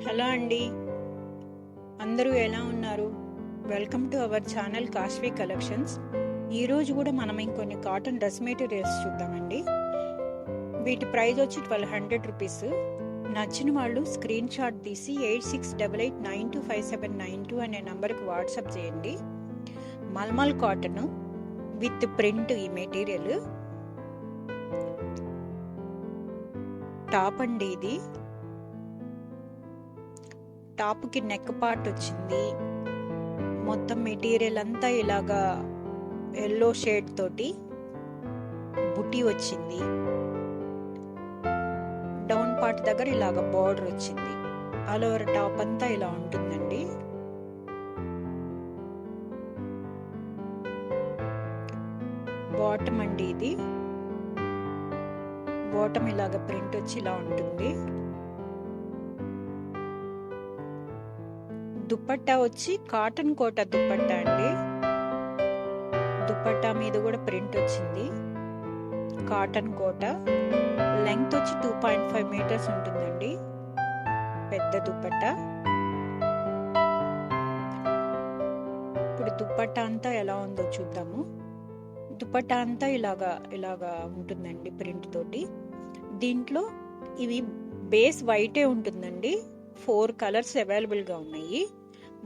Hello అండి, అందరూ ఎలా ఉన్నారు? Welcome to our channel Kashvi collections. ఈరోజు కూడా మనం ఇంకొన్ని కాటన్ డ్రెస్ మెటీరియల్స్ చూద్దామండి. వీటి ప్రైస్ వచ్చి 1200 రూపీస్. నచ్చిన వాళ్ళు స్క్రీన్ షాట్ తీసి 8688925792 అనే నంబర్కి వాట్సాప్ చేయండి. మల్మల్ కాటన్ విత్ ప్రింట్ ఈ మెటీరియల్. టాప్ అండి ఇది. టాప్కి నెక్ పార్ట్ వచ్చింది. మొత్తం మెటీరియల్ అంతా ఇలాగా ఎల్లో షేడ్ తోటి బుటీ వచ్చింది. డౌన్ పార్ట్ దగ్గర ఇలాగ బార్డర్ వచ్చింది. ఆల్ ఓవర్ టాప్ అంతా ఇలా ఉంటుందండి. బాటమ్ అండి ఇది. బాటమ్ ఇలాగ ప్రింట్ వచ్చి ఇలా ఉంటుంది. దుపట్టా వచ్చి కాటన్ కోట దుపట్టా అండి. దుపట్టా మీద కూడా ప్రింట్ వచ్చింది. కాటన్ కోట. లెంగ్త్ వచ్చి 2.5 మీటర్స్ ఉంటుందండి. పెద్ద దుపట్టా. ఇప్పుడు దుపట్టా అంతా ఎలా ఉందో చూద్దాము. దుపట్టా అంతా ఇలాగా ఉంటుందండి ప్రింట్ తోటి. దీంట్లో ఇవి బేస్ వైటే ఉంటుందండి. 4 కలర్స్ అవైలబుల్గా ఉన్నాయి.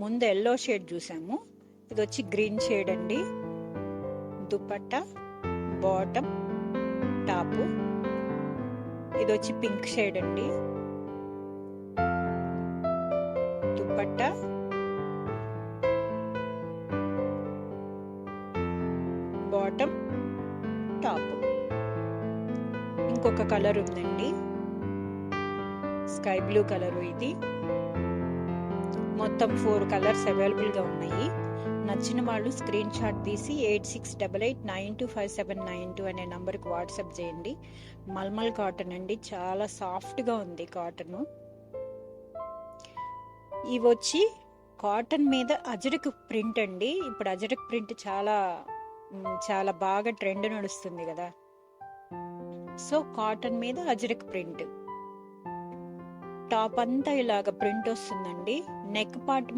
ముందు ఎల్లో షేడ్ చూసాము, ఇది వచ్చి గ్రీన్ షేడ్ అండి. Dupatta, bottom, top. ఇది వచ్చి పింక్ షేడ్ అండి. Dupatta, bottom, top. ఇంకొక కలర్ ఉందండి, స్కై బ్లూ కలర్. ఇది మొత్తం 4 కలర్స్ అవైలబుల్గా ఉన్నాయి. నచ్చిన వాళ్ళు స్క్రీన్ షాట్ తీసి 8688925792 అనే నంబర్కి వాట్సాప్ చేయండి. మల్మల్ కాటన్ అండి, చాలా సాఫ్ట్గా ఉంది కాటన్. ఇవి వచ్చి కాటన్ మీద అజరక్ ప్రింట్ అండి. ఇప్పుడు అజరక్ ప్రింట్ చాలా బాగా ట్రెండ్ నడుస్తుంది కదా. సో కాటన్ మీద అజరక్ ప్రింట్. టాప్ అంతా ఇలాగ ప్రింట్ వస్తుందండి. నెక్ పార్ట్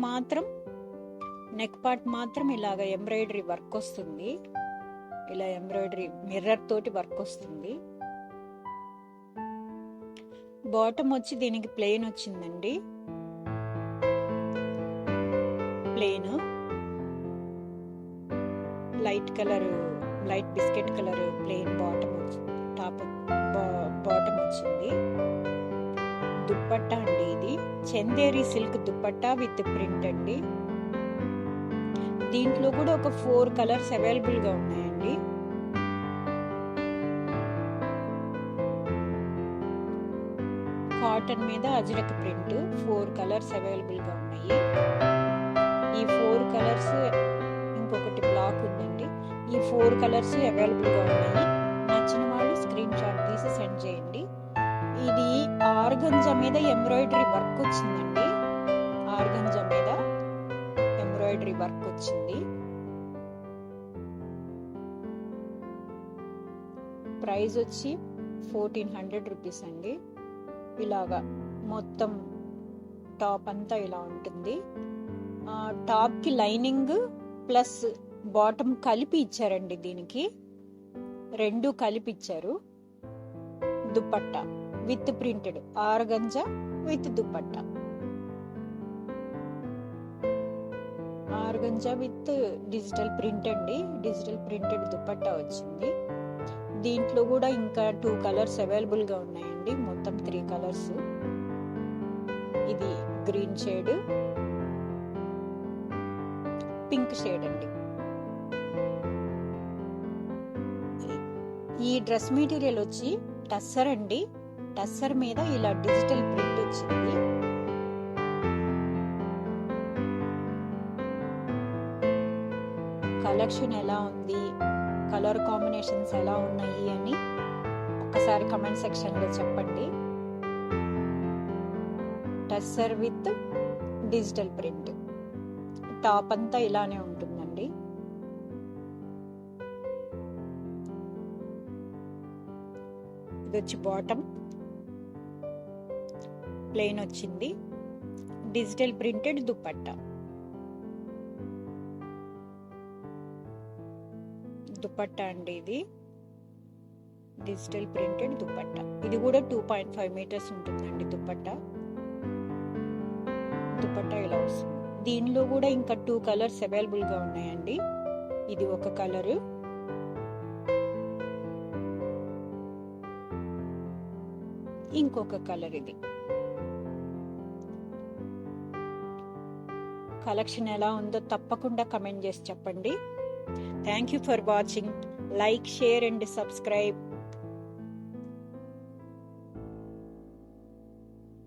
మాత్రం ఇలాగ ఎంబ్రాయిడరీ వర్క్ వస్తుంది. ఇలా ఎంబ్రాయిడరీ మిర్రర్ తోటి వర్క్ వస్తుంది. బాటమ్ వచ్చి దీనికి ప్లెయిన్ వచ్చిందండి. Plain light biscuit colour plain bottom bottom వచ్చింది. దుపట్టా అండి ఇది. Chanderi silk dupatta with print అండి. దీంట్లో కూడా ఒక 4 కలర్స్ అవైలబుల్ గా ఉన్నాయండి. కాటన్ మీద అజ్రక్ ప్రింట్ 4 కలర్స్ అవైలబుల్ గా ఉన్నాయి. ఈ 4 కలర్స్, ఇంకొకటి బ్లాక్ ఉందండి. ఈ 4 కలర్స్ అవైలబుల్ గా ఉన్నాయి. నచ్చిన వాళ్ళు స్క్రీన్ షాట్ తీసి సెండ్ చేయండి. ఇది ఆర్గంజా మీద ఎంబ్రాయిడరీ వర్క్ వచ్చిందండి. ఆర్గంజా మీద ఎంబ్రాయిడరీ వర్క్ వచ్చింది. ప్రైస్ వచ్చి 1400 రూపీస్ అండి. ఇలాగా మొత్తం టాప్ అంతా ఇలా ఉంటుంది. టాప్ కి లైనింగ్ ప్లస్ బాటమ్ కలిపి ఇచ్చారండి. దీనికి 2 కలిపి ఇచ్చారు. Dupatta with printed organza with dupatta. Organza with digital print అండి. డిజిటల్ ప్రింటెడ్ దుపట్టా వచ్చింది. దీంట్లో కూడా ఇంకా 2 కలర్స్ అవైలబుల్ గా ఉన్నాయండి. మొత్తం 3 కలర్స్. ఇది గ్రీన్ షేడ్, పింక్ షేడ్ అండి. ఈ డ్రెస్ మెటీరియల్ వచ్చి టస్సర్ అండి. టస్సర్ మీద ఇలా డిజిటల్ ప్రింట్ వచ్చింది. కలెక్షన్ ఎలా ఉంది, కలర్ కాంబినేషన్స్ ఎలా ఉన్నాయి అని ఒక్కసారి కమెంట్ సెక్షన్ లో చెప్పండి. Tussar with digital print. Top అంతా ఇలానే ఉంటుందండి. ఇది వచ్చి బాటమ్ ప్లెయిన్ వచ్చింది. Digital printed dupatta. దుపట్టా అండి ఇది డిజిటల్ ప్రింటెడ్ దుపట్టా. ఇది కూడా 2.5 మీటర్స్ ఉంటుందండి దుపట్టా. దుపట్టా ఇలా వస్తుంది. దీనిలో కూడా ఇంకా 2 కలర్స్ అవైలబుల్ గా ఉన్నాయండి. ఇది ఒక కలరు, ఇంకొక కలర్. ఇది కలెక్షన్ ఎలా ఉందో తప్పకుండా కమెంట్ చేసి చెప్పండి. Thank you for watching. Like, share and subscribe.